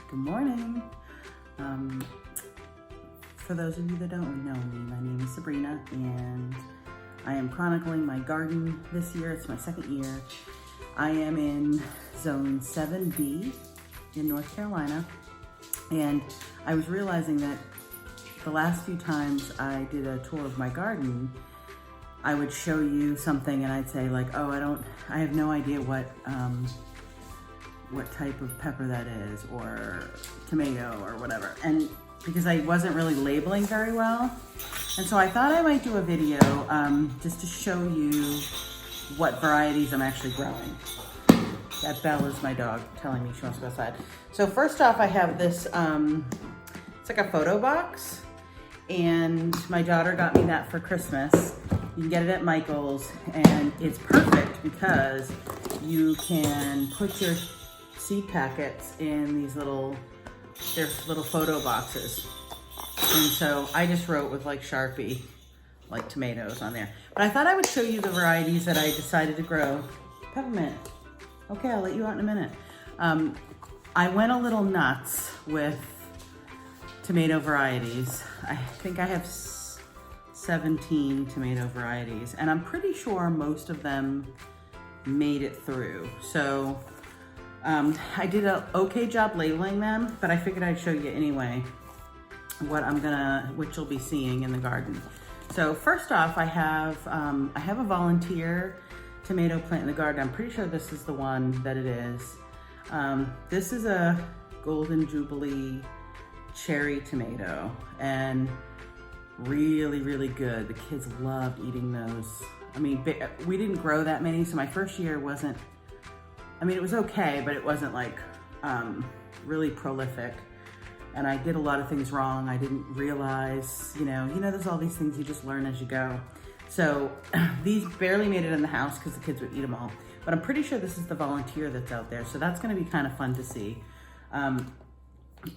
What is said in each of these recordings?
Good morning. For those of you that don't know me, my name is Sabrina and I am chronicling my garden this year. It's my second year. I am in zone 7B in North Carolina, and I was realizing that the last few times I did a tour of my garden, I would show you something and I'd say like, oh, I have no idea what type of pepper that is, or tomato or whatever. And because I wasn't really labeling very well. And so I thought I might do a video just to show you what varieties I'm actually growing. That Belle is my dog telling me she wants to go outside. So first off, I have this, it's like a photo box, and my daughter got me that for Christmas. You can get it at Michael's, and it's perfect because you can put your seed packets in these little photo boxes. And so I just wrote with like Sharpie, like tomatoes on there. But I thought I would show you the varieties that I decided to grow. Peppermint. Okay, I'll let you out in a minute. I went a little nuts with tomato varieties. I think I have 17 tomato varieties, and I'm pretty sure most of them made it through. So I did an okay job labeling them, but I figured I'd show you anyway what you'll be seeing in the garden. So first off, I have a volunteer tomato plant in the garden. I'm pretty sure this is the one that it is. This is a Golden Jubilee cherry tomato, and really, really good. The kids loved eating those. I mean, we didn't grow that many, so my first year wasn't, I mean, it was okay, but it wasn't like really prolific. And I did a lot of things wrong. I didn't realize, you know, there's all these things you just learn as you go. So these barely made it in the house because the kids would eat them all. But I'm pretty sure this is the volunteer that's out there. So that's gonna be kind of fun to see.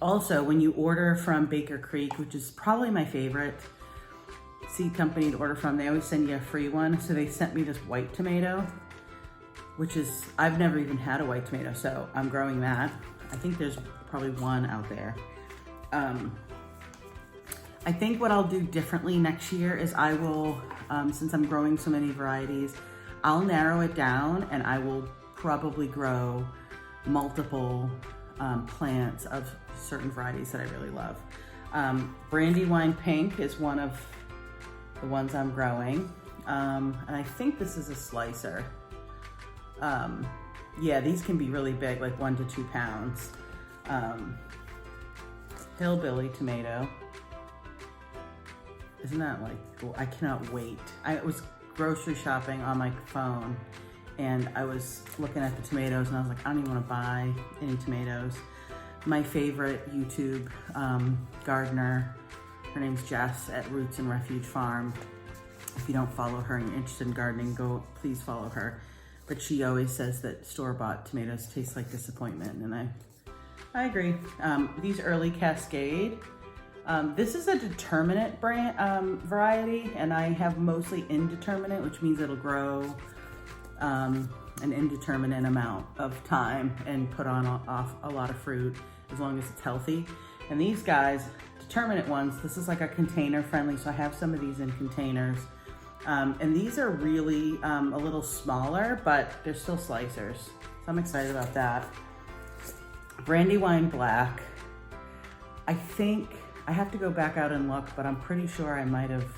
Also, when you order from Baker Creek, which is probably my favorite seed company to order from, they always send you a free one. So they sent me this white tomato, which is, I've never even had a white tomato, so I'm growing that. I think there's probably one out there. I think what I'll do differently next year is I will, since I'm growing so many varieties, I'll narrow it down and I will probably grow multiple plants of certain varieties that I really love. Brandywine Pink is one of the ones I'm growing. And I think this is a slicer. Yeah, these can be really big, like 1 to 2 pounds. Hillbilly tomato. Isn't that like, oh, I cannot wait. I was grocery shopping on my phone and I was looking at the tomatoes and I was like, I don't even want to buy any tomatoes. My favorite YouTube gardener, her name's Jess at Roots and Refuge Farm. If you don't follow her and you're interested in gardening, please follow her. But she always says that store-bought tomatoes taste like disappointment, and I agree. These early Cascade, this is a determinate variety, and I have mostly indeterminate, which means it'll grow an indeterminate amount of time and put off a lot of fruit as long as it's healthy. And these guys, determinate ones, this is like a container friendly, so I have some of these in containers. And these are really a little smaller, but they're still slicers. So I'm excited about that. Brandywine Black. I think, I have to go back out and look, but I'm pretty sure I might have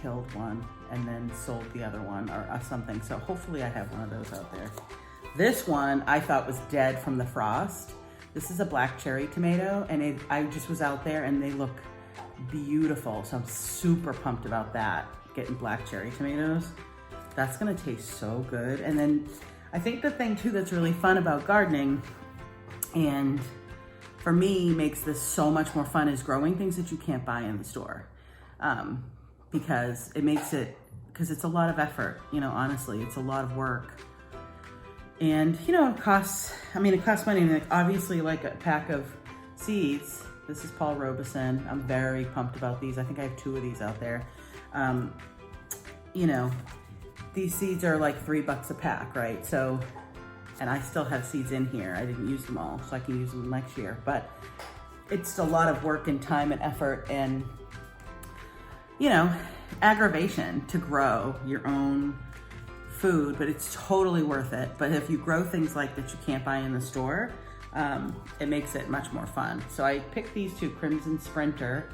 killed one and then sold the other one or something. So hopefully I have one of those out there. This one I thought was dead from the frost. This is a black cherry tomato, and I just was out there and they look beautiful. So I'm super pumped about that, getting black cherry tomatoes. That's gonna taste so good. And then I think the thing too that's really fun about gardening, and for me makes this so much more fun, is growing things that you can't buy in the store. Because it's a lot of effort, honestly, it's a lot of work. And it costs money. Like, obviously, like a pack of seeds, this is Paul Robeson. I'm very pumped about these. I think I have 2 of these out there. These seeds are like $3 a pack, right? So and I still have seeds in here. I didn't use them all, so I can use them next year. But it's a lot of work and time and effort and, you know, aggravation to grow your own food, but it's totally worth it. But if you grow things like that you can't buy in the store, it makes it much more fun. So I picked these two, Crimson Sprinter.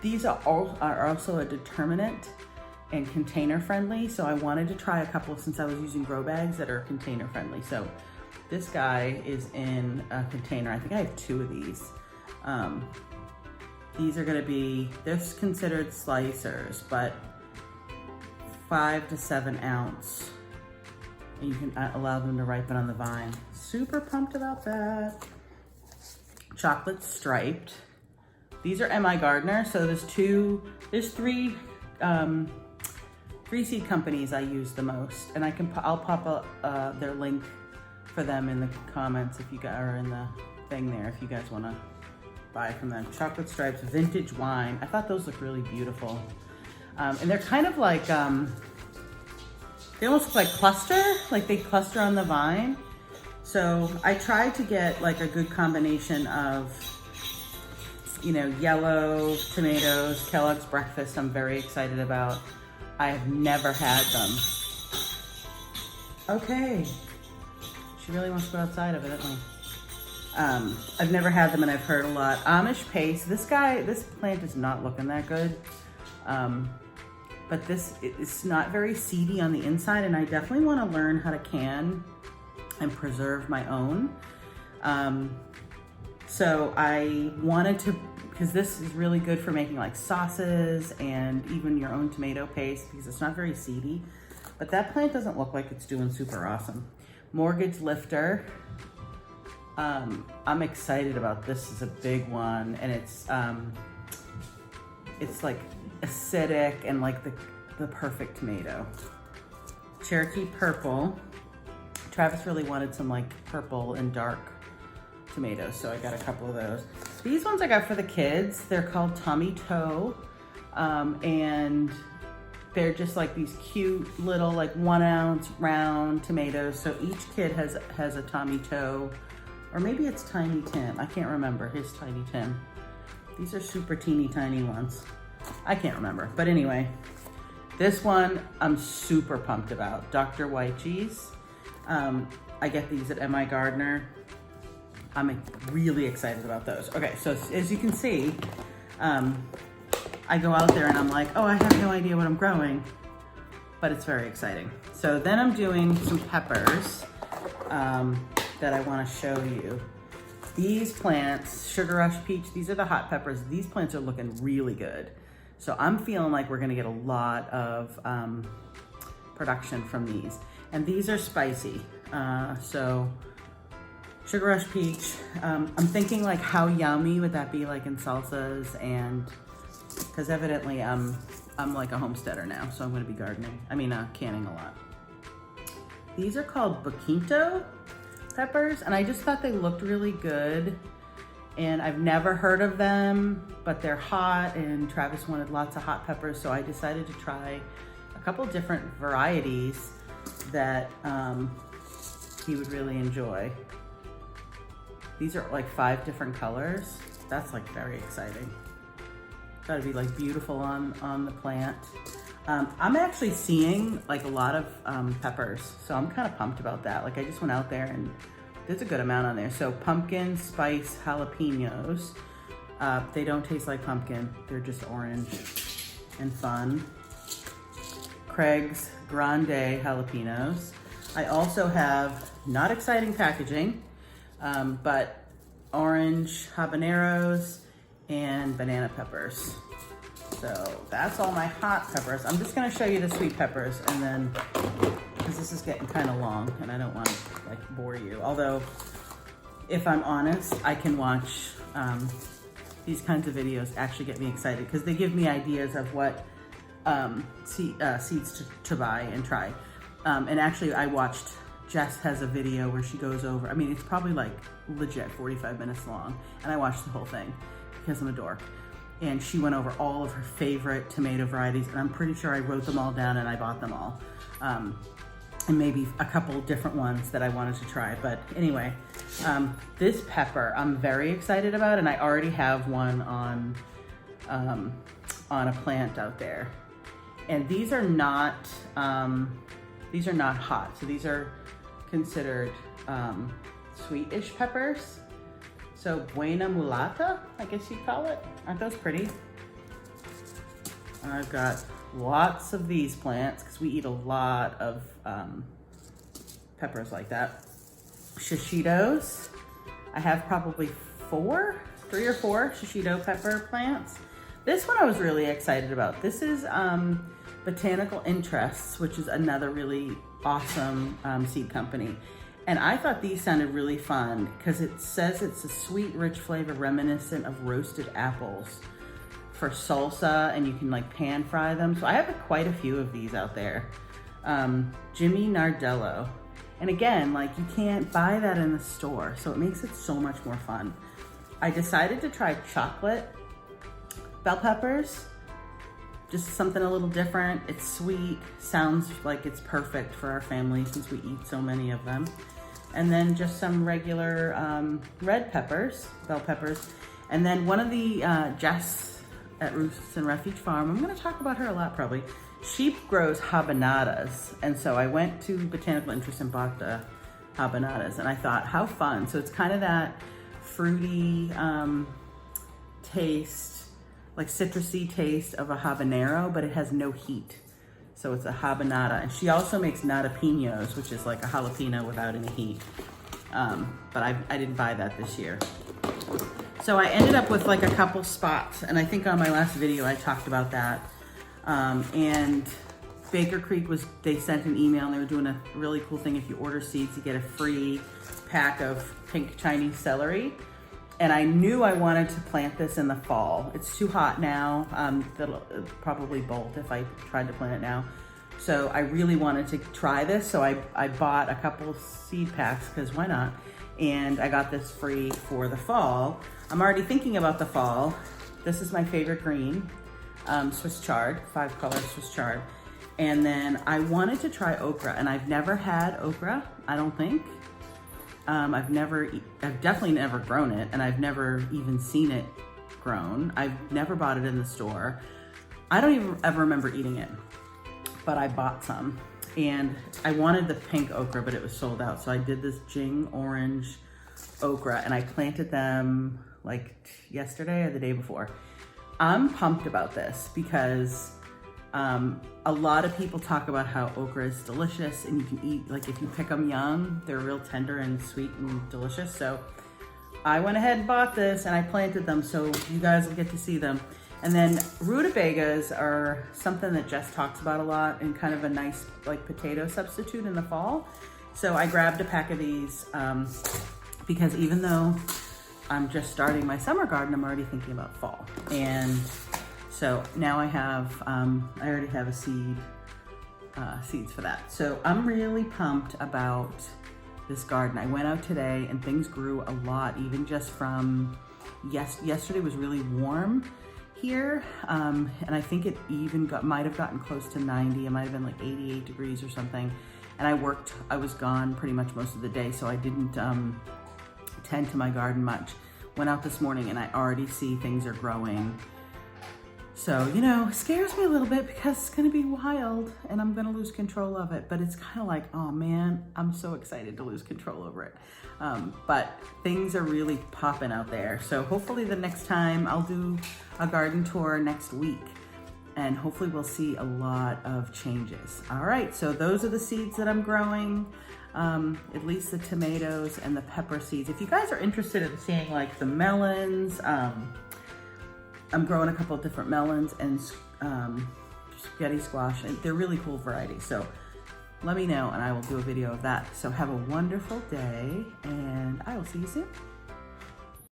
These are also a determinant and container friendly. So I wanted to try a couple since I was using grow bags that are container friendly. So this guy is in a container. I think I have 2 of these. These are gonna be, they're considered slicers, but 5 to 7 ounce. And you can allow them to ripen on the vine. Super pumped about that. Chocolate striped. These are MI Gardener, so there's 3 seed companies I use the most, and I'll pop their link for them in the comments if you guys are in the thing there if you guys want to buy from them. Chocolate stripes, vintage wine. I thought those looked really beautiful, and they're kind of like they almost look like like they cluster on the vine. So I tried to get like a good combination of, you know, yellow tomatoes. Kellogg's Breakfast I'm very excited about. I have never had them. Okay. She really wants to go outside evidently. I've never had them and I've heard a lot. Amish Paste. This plant is not looking that good. But it's not very seedy on the inside, and I definitely want to learn how to can and preserve my own. So I wanted to, because this is really good for making like sauces and even your own tomato paste because it's not very seedy. But that plant doesn't look like it's doing super awesome. Mortgage Lifter. I'm excited about this. It's a big one, and it's like acidic and like the perfect tomato. Cherokee Purple. Travis really wanted some like purple and dark tomatoes, so I got a couple of those. These ones I got for the kids. They're called Tommy Toe, and they're just like these cute little like 1 ounce round tomatoes. So each kid has a Tommy Toe, or maybe it's Tiny Tim. I can't remember his Tiny Tim. These are super teeny tiny ones. I can't remember, but anyway, this one I'm super pumped about. Dr. White Cheese. I get these at MI Gardener. I'm really excited about those. Okay, so as you can see, I go out there and I'm like, oh, I have no idea what I'm growing, but it's very exciting. So then I'm doing some peppers that I want to show you. These plants, Sugar Rush Peach, these are the hot peppers. These plants are looking really good. So I'm feeling like we're gonna get a lot of production from these. And these are spicy. So Sugar Rush Peach, I'm thinking like how yummy would that be like in salsas, and because evidently I'm like a homesteader now, so I'm gonna be canning a lot. These are called Boquinto Peppers, and I just thought they looked really good. And I've never heard of them, but they're hot, and Travis wanted lots of hot peppers, so I decided to try a couple different varieties that he would really enjoy. These are like 5 different colors. That's like very exciting. Gotta be like beautiful on the plant. I'm actually seeing like a lot of peppers, so I'm kind of pumped about that. Like I just went out there and there's a good amount on there. So pumpkin spice jalapenos. They don't taste like pumpkin. They're just orange and fun. Craig's Grande jalapenos. I also have, not exciting packaging, but orange habaneros and banana peppers. So that's all my hot peppers. I'm just gonna show you the sweet peppers, and then, because this is getting kind of long and I don't want to like bore you. Although, if I'm honest, I can watch these kinds of videos actually get me excited because they give me ideas of what seeds to buy and try. And actually I watched, Jess has a video where she goes over, it's probably like legit 45 minutes long, and I watched the whole thing because I'm a dork. And she went over all of her favorite tomato varieties, and I'm pretty sure I wrote them all down and I bought them all. and maybe a couple different ones that I wanted to try. But anyway, this pepper I'm very excited about, and I already have one on a plant out there. And these are not hot, so these are considered Sweetish Peppers. So Buena Mulata, I guess you'd call it. Aren't those pretty? I've got lots of these plants because we eat a lot of peppers like that. Shishitos. I have probably 3 or 4 shishito pepper plants. This one I was really excited about. This is Botanical Interests, which is another really awesome seed company. And I thought these sounded really fun because it says it's a sweet, rich flavor reminiscent of roasted apples for salsa, and you can like pan fry them. So I have quite a few of these out there. Jimmy Nardello. And again, like you can't buy that in the store, so it makes it so much more fun. I decided to try chocolate bell peppers. Just something a little different. It's sweet, sounds like it's perfect for our family since we eat so many of them. And then just some regular red peppers, bell peppers. And then one of the Jess at Robeson Refuge Farm, I'm gonna talk about her a lot probably. She grows habanadas. And so I went to Botanical Interest and bought the habanadas, and I thought, how fun. So it's kind of that fruity taste, like citrusy taste of a habanero, but it has no heat. So it's a habanada. And she also makes nadapinos, which is like a jalapeno without any heat. But I didn't buy that this year. So I ended up with like a couple spots, and I think on my last video I talked about that. And Baker Creek they sent an email, and they were doing a really cool thing. If you order seeds, you get a free pack of pink Chinese celery. And I knew I wanted to plant this in the fall. It's too hot now. It'll probably bolt if I tried to plant it now. So I really wanted to try this. So I bought a couple of seed packs, because why not? And I got this free for the fall. I'm already thinking about the fall. This is my favorite green, Swiss Chard, 5-color Swiss Chard. And then I wanted to try okra, and I've never had okra, I don't think. I've definitely never grown it, and I've never even seen it grown. I've never bought it in the store. I don't even ever remember eating it, but I bought some. And I wanted the pink okra, but it was sold out. So I did this Jing orange okra, and I planted them like yesterday or the day before. I'm pumped about this because a lot of people talk about how okra is delicious, and you can eat, like if you pick them young, they're real tender and sweet and delicious. So I went ahead and bought this, and I planted them, so you guys will get to see them. And then rutabagas are something that Jess talks about a lot, and kind of a nice like potato substitute in the fall. So I grabbed a pack of these because even though I'm just starting my summer garden, I'm already thinking about fall. And so now I have, I already have a seeds for that. So I'm really pumped about this garden. I went out today and things grew a lot, even just from, yesterday was really warm here. And I think it even might have gotten close to 90. It might've been like 88 degrees or something. And I was gone pretty much most of the day, so I didn't tend to my garden much. Went out this morning and I already see things are growing. So, you know, it scares me a little bit because it's gonna be wild and I'm gonna lose control of it, but it's kind of like, oh man, I'm so excited to lose control over it. But things are really popping out there. So hopefully the next time I'll do a garden tour next week, and hopefully we'll see a lot of changes. All right, so those are the seeds that I'm growing, at least the tomatoes and the pepper seeds. If you guys are interested in seeing like the melons, I'm growing a couple of different melons and spaghetti squash, and they're really cool varieties. So let me know and I will do a video of that. So have a wonderful day, and I will see you soon.